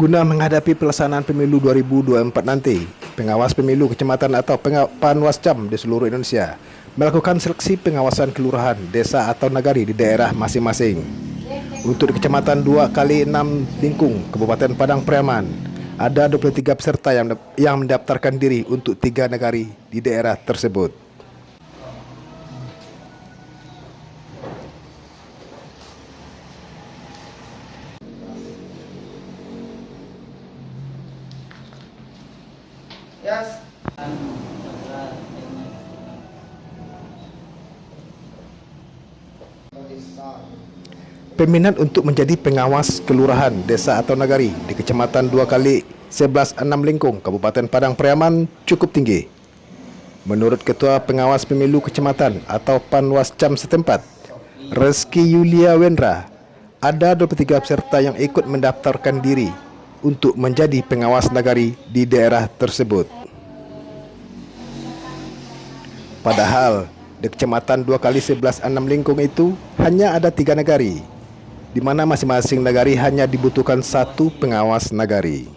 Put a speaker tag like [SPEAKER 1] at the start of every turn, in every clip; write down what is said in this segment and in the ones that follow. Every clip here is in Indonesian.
[SPEAKER 1] Guna menghadapi pelaksanaan pemilu 2024 nanti, pengawas pemilu kecamatan atau Panwascam di seluruh Indonesia melakukan seleksi pengawasan kelurahan, desa atau nagari di daerah masing-masing. Untuk di kecamatan 2x6 Lingkung, Kabupaten Padang Pariaman, ada 23 peserta yang mendaftarkan diri untuk 3 nagari di daerah tersebut.
[SPEAKER 2] Yes.
[SPEAKER 1] Peminat untuk menjadi pengawas kelurahan, desa atau nagari di kecamatan 2x11 6 Lingkung, Kabupaten Padang Pariaman cukup tinggi. Menurut Ketua Pengawas Pemilu Kecamatan atau Panwascam setempat, Reski Yulia Wendra, ada 23 peserta yang ikut mendaftarkan diri untuk menjadi pengawas nagari di daerah tersebut. Padahal di kecamatan 2x11 6 Lingkung itu hanya ada 3 nagari, di mana masing-masing nagari hanya dibutuhkan 1 pengawas nagari.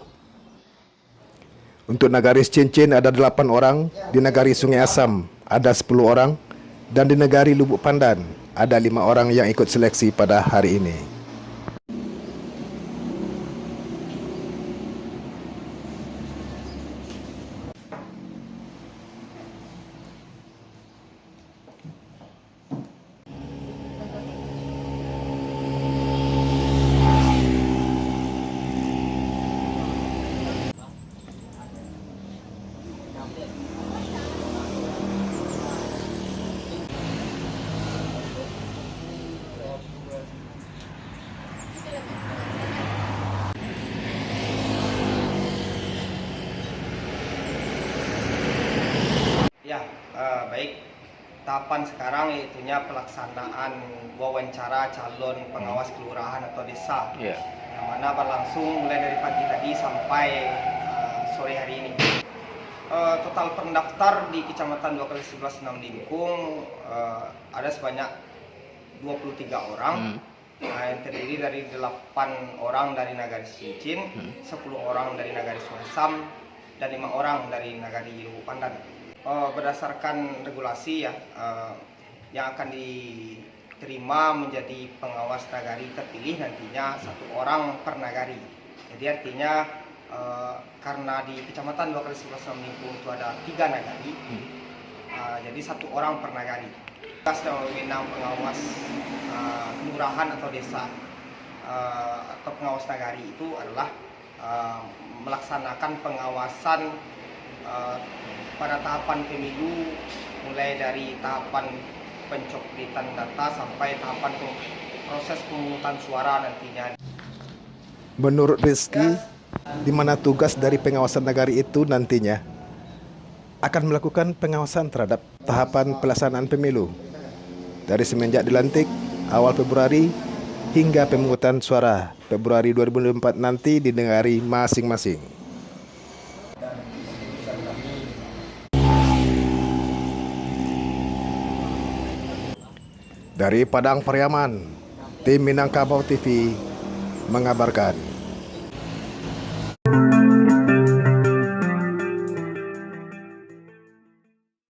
[SPEAKER 1] Untuk nagari Cincin ada 8 orang, di nagari Sungai Asam ada 10 orang, dan di nagari Lubuk Pandan ada 5 orang yang ikut seleksi pada hari ini.
[SPEAKER 2] Ya, baik. Tahapan sekarang yaitunya pelaksanaan wawancara calon pengawas kelurahan atau desa, yang mana berlangsung mulai dari pagi tadi sampai sore hari ini. Total pendaftar di Kecamatan 2x11 6 Lingkung ada sebanyak 23 orang, yang terdiri dari 8 orang dari Nagari Cincin, 10 orang dari Nagari Sungai Asam, dan 5 orang dari Nagari Lubuk Pandan. Berdasarkan regulasi yang akan diterima menjadi pengawas nagari terpilih nantinya 1 orang per nagari. Jadi artinya karena di Kecamatan 2x11 Lingkung itu ada 3 nagari, jadi 1 orang per nagari. Tugas dan wewenang pengawas kelurahan atau desa atau pengawas nagari itu adalah melaksanakan pengawasan pada tahapan pemilu, mulai dari tahapan pencoblosan data sampai tahapan proses pemungutan suara nantinya.
[SPEAKER 1] Menurut Rizky, di mana tugas dari pengawasan nagari itu nantinya akan melakukan pengawasan terhadap tahapan pelaksanaan pemilu dari semenjak dilantik awal Februari hingga pemungutan suara Februari 2024 nanti di nagari masing-masing. Dari Padang Pariaman, tim Minangkabau TV mengabarkan.